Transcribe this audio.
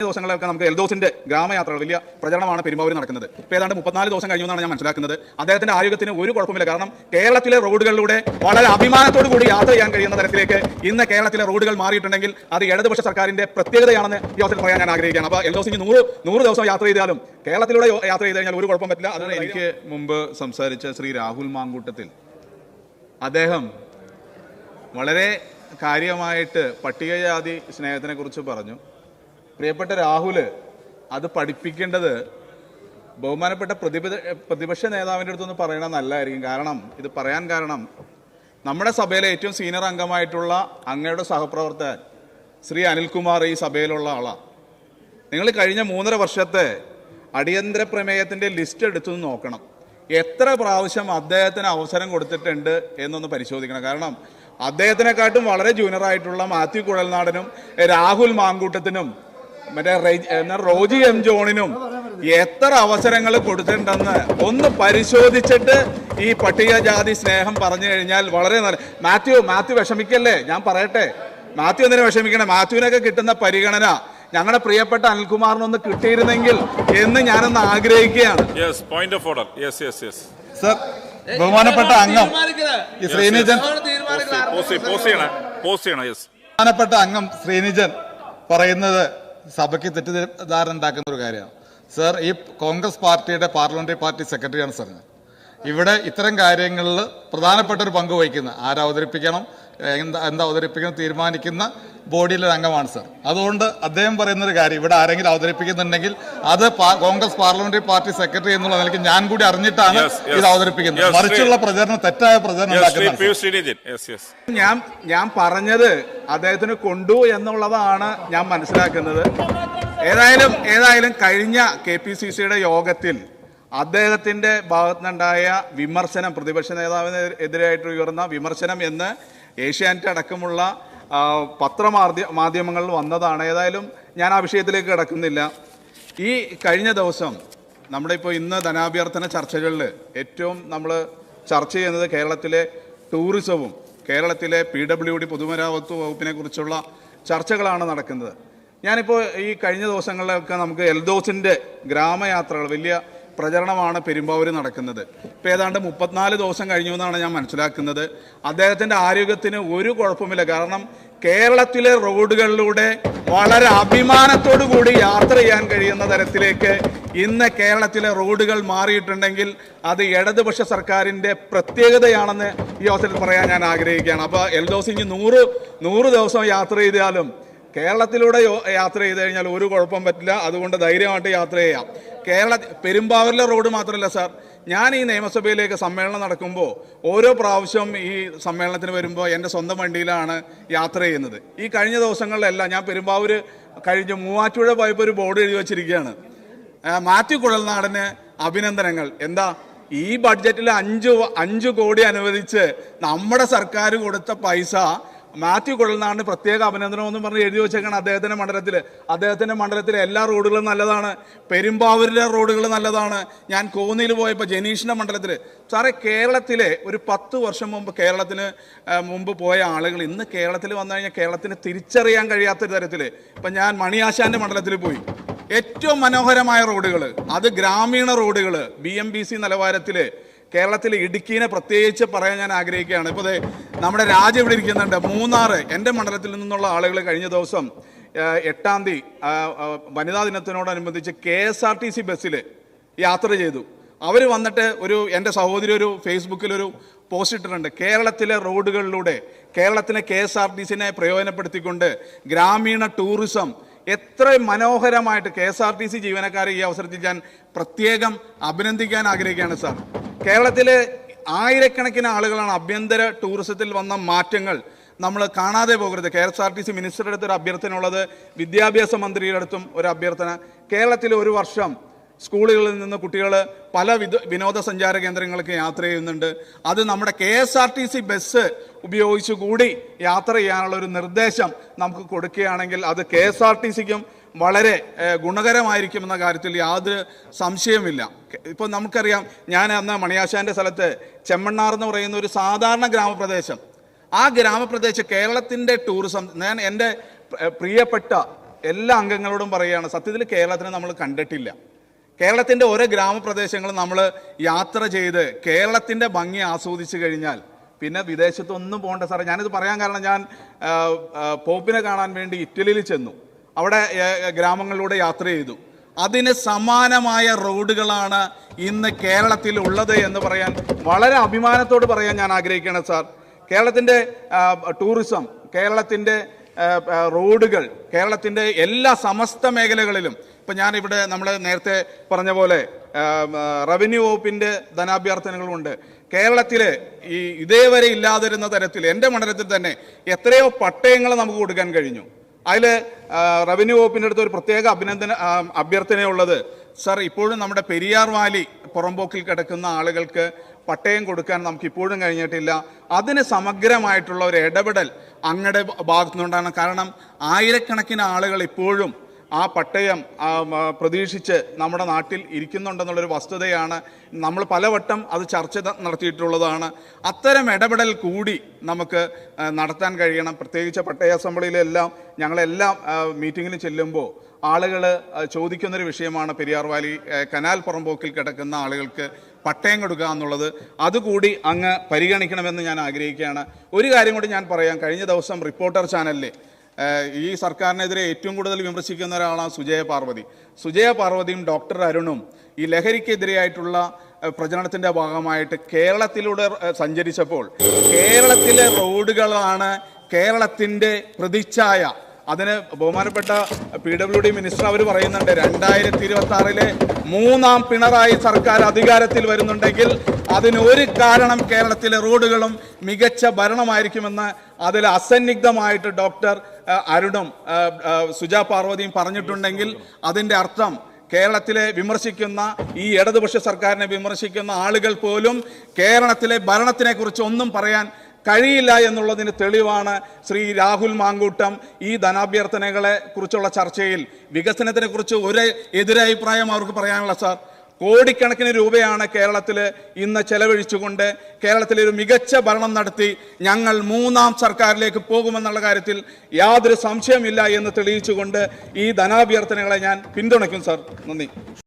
ദിവസങ്ങളിലൊക്കെ നമുക്ക് എൽദോസിന്റെ ഗ്രാമയാത്രകൾ വലിയ പ്രചരണമാണ് പെരുമ്പാവൂരിൽ നടക്കുന്നത്. ഇപ്പോൾ ഏതാണ്ട് 34 ദിവസം കഴിഞ്ഞെന്നാണ് ഞാൻ മനസ്സിലാക്കുന്നത്. അദ്ദേഹത്തിന്റെ ആരോഗ്യത്തിന് ഒരു കുഴപ്പമില്ല. കാരണം കേരളത്തിലെ റോഡുകളിലൂടെ വളരെ അഭിമാനത്തോടു കൂടി യാത്ര ചെയ്യാൻ കഴിയുന്ന തരത്തിലേക്ക് ഇന്ന് കേരളത്തിലെ റോഡുകൾ മാറിയിട്ടുണ്ടെങ്കിൽ അത് ഇടതുപക്ഷ സർക്കാരിന്റെ പ്രത്യേകതയാണെന്ന് ഈ അവസരത്തിൽ പറയാൻ ഞാൻ ആഗ്രഹിക്കുകയാണ്. അപ്പോൾ എൽദോസിന് 100 ദിവസം യാത്ര ചെയ്താലും കേരളത്തിലൂടെ യാത്ര ചെയ്ത് കഴിഞ്ഞാൽ ഒരു കുഴപ്പം പറ്റില്ല. അത് എനിക്ക് മുമ്പ് സംസാരിച്ച ശ്രീ രാഹുൽ മാങ്കൂട്ടത്തിൽ അദ്ദേഹം വളരെ കാര്യമായിട്ട് പട്ടികജാതി സ്നേഹത്തിനെ കുറിച്ച് പറഞ്ഞു. പ്രിയപ്പെട്ട രാഹുല്, അത് പഠിപ്പിക്കേണ്ടത് ബഹുമാനപ്പെട്ട പ്രതിപക്ഷ നേതാവിൻ്റെ അടുത്തൊന്ന് പറയണത് നല്ലതായിരിക്കും. കാരണം ഇത് പറയാൻ കാരണം നമ്മുടെ സഭയിലെ ഏറ്റവും സീനിയർ അംഗമായിട്ടുള്ള അങ്ങയുടെ സഹപ്രവർത്തകൻ ശ്രീ അനിൽകുമാർ ഈ സഭയിലുള്ള ആളാണ്. നിങ്ങൾ കഴിഞ്ഞ 3.5 വർഷത്തെ അടിയന്തര പ്രമേയത്തിൻ്റെ ലിസ്റ്റ് എടുത്തു നോക്കണം. എത്ര പ്രാവശ്യം അദ്ദേഹത്തിന് അവസരം കൊടുത്തിട്ടുണ്ട് എന്നൊന്ന് പരിശോധിക്കണം. കാരണം അദ്ദേഹത്തിനെക്കാട്ടും വളരെ ജൂനിയറായിട്ടുള്ള മാത്യു കുഴൽനാടനും രാഹുൽ മാങ്കൂട്ടത്തിനും മറ്റേ റോജി എം ജോണിനും എത്ര അവസരങ്ങൾ കൊടുത്തിട്ടുണ്ടെന്ന് ഒന്ന് പരിശോധിച്ചിട്ട് ഈ പട്ടികജാതി സ്നേഹം പറഞ്ഞു കഴിഞ്ഞാൽ വളരെ നല്ല. മാത്യു വിഷമിക്കല്ലേ, ഞാൻ പറയട്ടെ. മാത്യു എന്തിനു വിഷമിക്കണേ? മാത്യുവിനൊക്കെ കിട്ടുന്ന പരിഗണന ഞങ്ങളുടെ പ്രിയപ്പെട്ട അനിൽകുമാറിനൊന്ന് കിട്ടിയിരുന്നെങ്കിൽ എന്ന് ഞാനൊന്ന് ആഗ്രഹിക്കുകയാണ്. സർ, ബഹുമാനപ്പെട്ട അംഗം ശ്രീനിജൻ പറയുന്നത് സഭയ്ക്ക് തെറ്റിദ്ധാരണ ഉണ്ടാക്കുന്ന ഒരു കാര്യമാണ്. സർ, ഈ കോൺഗ്രസ് പാർട്ടിയുടെ പാർലമെന്ററി പാർട്ടി സെക്രട്ടറിയാണ് സർ. ഇവിടെ ഇത്തരം കാര്യങ്ങളിൽ പ്രധാനപ്പെട്ട ഒരു പങ്ക് വഹിക്കുന്ന അവതരിപ്പിക്കണം, എന്താ അവതരിപ്പിക്കണം തീരുമാനിക്കുന്ന ബോഡിയിലെ അംഗമാണ് സർ. അതുകൊണ്ട് അദ്ദേഹം പറയുന്നൊരു കാര്യം ഇവിടെ ആരെങ്കിലും അവതരിപ്പിക്കുന്നുണ്ടെങ്കിൽ അത് കോൺഗ്രസ് പാർലമെന്ററി പാർട്ടി സെക്രട്ടറി എന്നുള്ള നിലയ്ക്ക് ഞാൻ കൂടി അറിഞ്ഞിട്ടാണ് ഇത് അവതരിപ്പിക്കുന്നത്. മറിച്ചുള്ള പ്രചരണം, തെറ്റായ പ്രചരണം ഉണ്ടാക്കുന്നത്. ഞാൻ പറഞ്ഞത് അദ്ദേഹത്തിന് കൊണ്ടു എന്നുള്ളതാണ് ഞാൻ മനസ്സിലാക്കുന്നത്. ഏതായാലും കഴിഞ്ഞ KPCCയുടെ യോഗത്തിൽ അദ്ദേഹത്തിന്റെ ഭാഗത്തുനിന്നുണ്ടായ വിമർശനം, പ്രതിപക്ഷ നേതാവിനെതിരായിട്ട് ഉയർന്ന വിമർശനം എന്ന് ഏഷ്യാനെറ്റ് അടക്കമുള്ള പത്രമാധ്യമങ്ങളിൽ വന്നതാണ്. ഏതായാലും ഞാൻ ആ വിഷയത്തിലേക്ക് കിടക്കുന്നില്ല. ഈ കഴിഞ്ഞ ദിവസം നമ്മുടെ ഇപ്പോൾ ഇന്ന് ധനാഭ്യർത്ഥന ചർച്ചകളിൽ ഏറ്റവും നമ്മൾ ചർച്ച ചെയ്യുന്നത് കേരളത്തിലെ ടൂറിസവും കേരളത്തിലെ PWD പൊതുമരാമത്ത് വകുപ്പിനെ കുറിച്ചുള്ള ചർച്ചകളാണ് നടക്കുന്നത്. ഞാനിപ്പോൾ ഈ കഴിഞ്ഞ ദിവസങ്ങളിലൊക്കെ നമുക്ക് എൽദോസിൻ്റെ ഗ്രാമയാത്രകൾ വലിയ പ്രചരണമാണ് പെരുമ്പാവൂരിൽ നടക്കുന്നത്. ഇപ്പോൾ ഏതാണ്ട് 34 ദിവസം കഴിഞ്ഞു എന്നാണ് ഞാൻ മനസ്സിലാക്കുന്നത്. അദ്ദേഹത്തിൻ്റെ ആരോഗ്യത്തിന് ഒരു കുഴപ്പമില്ല. കാരണം കേരളത്തിലെ റോഡുകളിലൂടെ വളരെ അഭിമാനത്തോടു കൂടി യാത്ര ചെയ്യാൻ കഴിയുന്ന തരത്തിലേക്ക് ഇന്ന് കേരളത്തിലെ റോഡുകൾ മാറിയിട്ടുണ്ടെങ്കിൽ അത് ഇടതുപക്ഷ സർക്കാരിൻ്റെ പ്രത്യേകതയാണെന്ന് ഈ അവസരത്തിൽ പറയാൻ ഞാൻ ആഗ്രഹിക്കുകയാണ്. അപ്പോൾ എൽദോസിന് 100 ദിവസം യാത്ര ചെയ്താലും കേരളത്തിലൂടെ യാത്ര ചെയ്ത് കഴിഞ്ഞാൽ ഒരു കുഴപ്പം പറ്റില്ല. അതുകൊണ്ട് ധൈര്യമായിട്ട് യാത്ര ചെയ്യാം. പെരുമ്പാവൂരിലെ റോഡ് മാത്രമല്ല സാർ, ഞാൻ ഈ നിയമസഭയിലേക്ക് സമ്മേളനം നടക്കുമ്പോൾ ഓരോ പ്രാവശ്യം ഈ സമ്മേളനത്തിന് വരുമ്പോൾ എൻ്റെ സ്വന്തം വണ്ടിയിലാണ് യാത്ര ചെയ്യുന്നത്. ഈ കഴിഞ്ഞ ദിവസങ്ങളിലെല്ലാം ഞാൻ പെരുമ്പാവൂർ കഴിഞ്ഞ് മൂവാറ്റുപുഴ പോയപ്പോൾ ഒരു ബോർഡ് എഴുതി വച്ചിരിക്കുകയാണ്, മാത്യു കുഴൽനാടന് അഭിനന്ദനങ്ങൾ. എന്താ, ഈ ബഡ്ജറ്റിൽ 5 കോടി അനുവദിച്ച് നമ്മുടെ സർക്കാർ കൊടുത്ത പൈസ മാത്യു കുഴൽനാടിന് പ്രത്യേക അഭിനന്ദനം എന്നും പറഞ്ഞ് എഴുതി വെച്ചേക്കാണ് അദ്ദേഹത്തിന്റെ മണ്ഡലത്തിലെ എല്ലാ റോഡുകളും നല്ലതാണ്. പെരുമ്പാവൂരിലെ റോഡുകൾ നല്ലതാണ്. ഞാൻ കോന്നിയിൽ പോയപ്പോൾ ജനീഷിന്റെ മണ്ഡലത്തിൽ സാറേ, കേരളത്തിലെ ഒരു 10 വർഷം മുമ്പ് കേരളത്തിന് മുമ്പ് പോയ ആളുകൾ ഇന്ന് കേരളത്തിൽ വന്നു കഴിഞ്ഞാൽ കേരളത്തിന് തിരിച്ചറിയാൻ കഴിയാത്തൊരു തരത്തിൽ. ഇപ്പം ഞാൻ മണിയാശാന്റെ മണ്ഡലത്തിൽ പോയി, ഏറ്റവും മനോഹരമായ റോഡുകൾ, അത് ഗ്രാമീണ റോഡുകൾ BMBC നിലവാരത്തിൽ കേരളത്തിലെ ഇടുക്കിനെ പ്രത്യേകിച്ച് പറയാൻ ഞാൻ ആഗ്രഹിക്കുകയാണ്. ഇപ്പോൾ നമ്മുടെ രാജ്യം ഇവിടെ ഇരിക്കുന്നുണ്ട്. മൂന്നാർ, എൻ്റെ മണ്ഡലത്തിൽ നിന്നുള്ള ആളുകൾ കഴിഞ്ഞ ദിവസം 8-ാം തീയതി വനിതാ ദിനത്തിനോടനുബന്ധിച്ച് KSRTC ബസ്സിൽ യാത്ര ചെയ്തു. അവർ വന്നിട്ട് എൻ്റെ സഹോദരി ഒരു ഫേസ്ബുക്കിലൊരു പോസ്റ്റ് ഇട്ടിട്ടുണ്ട്. കേരളത്തിലെ റോഡുകളിലൂടെ കേരളത്തിലെ KSRTCനെ പ്രയോജനപ്പെടുത്തിക്കൊണ്ട് ഗ്രാമീണ ടൂറിസം എത്ര മനോഹരമായിട്ട് KSRTC ജീവനക്കാരെ ഈ അവസരത്തിൽ ഞാൻ പ്രത്യേകം അഭിനന്ദിക്കാൻ ആഗ്രഹിക്കുകയാണ് സാർ. കേരളത്തിലെ ആയിരക്കണക്കിന് ആളുകളാണ് ആഭ്യന്തര ടൂറിസത്തിൽ വന്ന മാറ്റങ്ങൾ നമ്മൾ കാണാതെ പോകരുത്. KSRTC മിനിസ്റ്ററുടെ അടുത്ത് ഒരു അഭ്യർത്ഥന ഉള്ളത്, വിദ്യാഭ്യാസ മന്ത്രിയുടെ അടുത്തും ഒരു അഭ്യർത്ഥന. കേരളത്തിൽ ഒരു വർഷം സ്കൂളുകളിൽ നിന്ന് കുട്ടികൾ പല വിനോദസഞ്ചാര കേന്ദ്രങ്ങൾക്ക് യാത്ര ചെയ്യുന്നുണ്ട്. അത് നമ്മുടെ KSRTC ബസ് ഉപയോഗിച്ചു കൂടി യാത്ര ചെയ്യാനുള്ള ഒരു നിർദ്ദേശം നമുക്ക് കൊടുക്കുകയാണെങ്കിൽ അത് KSRTCക്കും വളരെ ഗുണകരമായിരിക്കുമെന്ന കാര്യത്തിൽ യാതൊരു സംശയമില്ല. ഇപ്പോൾ നമുക്കറിയാം, ഞാൻ അന്ന് മണിയാശാൻ്റെ സ്ഥലത്ത് ചെമ്മണ്ണാർ എന്ന് പറയുന്ന ഒരു സാധാരണ ഗ്രാമപ്രദേശം, ആ ഗ്രാമപ്രദേശം കേരളത്തിൻ്റെ ടൂറിസം, ഞാൻ എൻ്റെ പ്രിയപ്പെട്ട എല്ലാ അംഗങ്ങളോടും പറയുകയാണ്, സത്യത്തിൽ കേരളത്തിനെ നമ്മൾ കണ്ടിട്ടില്ല. കേരളത്തിൻ്റെ ഓരോ ഗ്രാമപ്രദേശങ്ങളും നമ്മൾ യാത്ര ചെയ്ത് കേരളത്തിൻ്റെ ഭംഗി ആസ്വദിച്ചു കഴിഞ്ഞാൽ പിന്നെ വിദേശത്തൊന്നും പോകേണ്ട സാറേ. ഞാനിത് പറയാൻ കാരണം, ഞാൻ പോപ്പിനെ കാണാൻ വേണ്ടി ഇറ്റലിയിൽ ചെന്നു. അവിടെ ഗ്രാമങ്ങളിലൂടെ യാത്ര ചെയ്തു. അതിന് സമാനമായ റോഡുകളാണ് ഇന്ന് കേരളത്തിൽ ഉള്ളത് എന്ന് പറയാൻ വളരെ അഭിമാനത്തോട് പറയാൻ ഞാൻ ആഗ്രഹിക്കുകയാണ് സാർ. കേരളത്തിൻ്റെ ടൂറിസം, കേരളത്തിൻ്റെ റോഡുകൾ, കേരളത്തിൻ്റെ എല്ലാ സമസ്ത മേഖലകളിലും ഇപ്പം ഞാനിവിടെ നമ്മൾ നേരത്തെ പറഞ്ഞ പോലെ റവന്യൂ വകുപ്പിൻ്റെ ധനാഭ്യർത്ഥനകളുണ്ട്. കേരളത്തിൽ ഇതേവരെ ഇല്ലാതിരുന്ന തരത്തിൽ എൻ്റെ മണ്ഡലത്തിൽ തന്നെ എത്രയോ പട്ടയങ്ങൾ നമുക്ക് കൊടുക്കാൻ കഴിഞ്ഞു. അതിൽ റവന്യൂ വകുപ്പിൻ്റെ അടുത്ത് ഒരു പ്രത്യേക അഭ്യർത്ഥനയുള്ളത്, സർ ഇപ്പോഴും നമ്മുടെ പെരിയാർ വാലി പുറമ്പോക്കിൽ കിടക്കുന്ന ആളുകൾക്ക് പട്ടയം കൊടുക്കാൻ നമുക്ക് ഇപ്പോഴും കഴിഞ്ഞിട്ടില്ല. അതിന് സമഗ്രമായിട്ടുള്ള ഒരു ഇടപെടൽ അങ്ങയുടെ ഭാഗത്തു നിന്നുണ്ടാണ്. കാരണം ആയിരക്കണക്കിന് ആളുകൾ ഇപ്പോഴും ആ പട്ടയം പ്രതീക്ഷിച്ച് നമ്മുടെ നാട്ടിൽ ഇരിക്കുന്നുണ്ടെന്നുള്ളൊരു വസ്തുതയാണ്. നമ്മൾ പലവട്ടം അത് ചർച്ച നടത്തിയിട്ടുള്ളതാണ്. അത്തരം ഇടപെടൽ കൂടി നമുക്ക് നടത്താൻ കഴിയണം. പ്രത്യേകിച്ച് പട്ടയ അസംബ്ലിയിലെല്ലാം ഞങ്ങളെല്ലാം മീറ്റിങ്ങിന് ചെല്ലുമ്പോൾ ആളുകൾ ചോദിക്കുന്നൊരു വിഷയമാണ് പെരിയാർ വാലി കനാൽ പുറമ്പോക്കിൽ കിടക്കുന്ന ആളുകൾക്ക് പട്ടയം കൊടുക്കുക എന്നുള്ളത്. അതുകൂടി അങ്ങ് പരിഗണിക്കണമെന്ന് ഞാൻ ആഗ്രഹിക്കുകയാണ്. ഒരു കാര്യം കൂടി ഞാൻ പറയാം. കഴിഞ്ഞ ദിവസം റിപ്പോർട്ടർ ചാനലിൽ ഈ സർക്കാരിനെതിരെ ഏറ്റവും കൂടുതൽ വിമർശിക്കുന്ന ഒരാളാണ് സുജയ പാർവതി. സുജയ പാർവതിയും ഡോക്ടർ അരുണും ഈ ലഹരിക്കെതിരെയായിട്ടുള്ള പ്രചരണത്തിൻ്റെ ഭാഗമായിട്ട് കേരളത്തിലൂടെ സഞ്ചരിച്ചപ്പോൾ കേരളത്തിലെ റോഡുകളാണ് കേരളത്തിൻ്റെ പ്രതിച്ഛായ. അതിന് ബഹുമാനപ്പെട്ട PWD മിനിസ്റ്റർ അവർ പറയുന്നുണ്ട്, 2026 മൂന്നാം പിണറായി സർക്കാർ അധികാരത്തിൽ വരുന്നുണ്ടെങ്കിൽ അതിന് ഒരു കാരണം കേരളത്തിലെ റോഡുകളും മികച്ച ഭരണമായിരിക്കുമെന്ന് അതിൽ അസന്നിഗ്ധമായിട്ട് ഡോക്ടർ അരുണും സുജ പാർവതിയും പറഞ്ഞിട്ടുണ്ടെങ്കിൽ അതിൻ്റെ അർത്ഥം കേരളത്തിലെ വിമർശിക്കുന്ന ഈ ഇടതുപക്ഷ സർക്കാരിനെ വിമർശിക്കുന്ന ആളുകൾ പോലും കേരളത്തിലെ ഭരണത്തിനെ കുറിച്ച് ഒന്നും പറയാൻ കഴിയില്ല എന്നുള്ളതിന് തെളിവാണ് ശ്രീ രാഹുൽ മാങ്കൂട്ടം ഈ ധനാഭ്യർത്ഥനകളെ കുറിച്ചുള്ള ചർച്ചയിൽ വികസനത്തിനെ കുറിച്ച് ഒരു എതിരഭിപ്രായം അവർക്ക് പറയാനുള്ള സാർ. കോടിക്കണക്കിന് രൂപയാണ് കേരളത്തിൽ ഇന്ന് ചെലവഴിച്ചുകൊണ്ട് കേരളത്തിലൊരു മികച്ച ഭരണം നടത്തി ഞങ്ങൾ മൂന്നാം സർക്കാരിലേക്ക് പോകുമെന്നുള്ള കാര്യത്തിൽ യാതൊരു സംശയമില്ല എന്ന് തെളിയിച്ചുകൊണ്ട് ഈ ധനാഭ്യർത്ഥനകളെ ഞാൻ പിന്തുണയ്ക്കും സാർ. നന്ദി.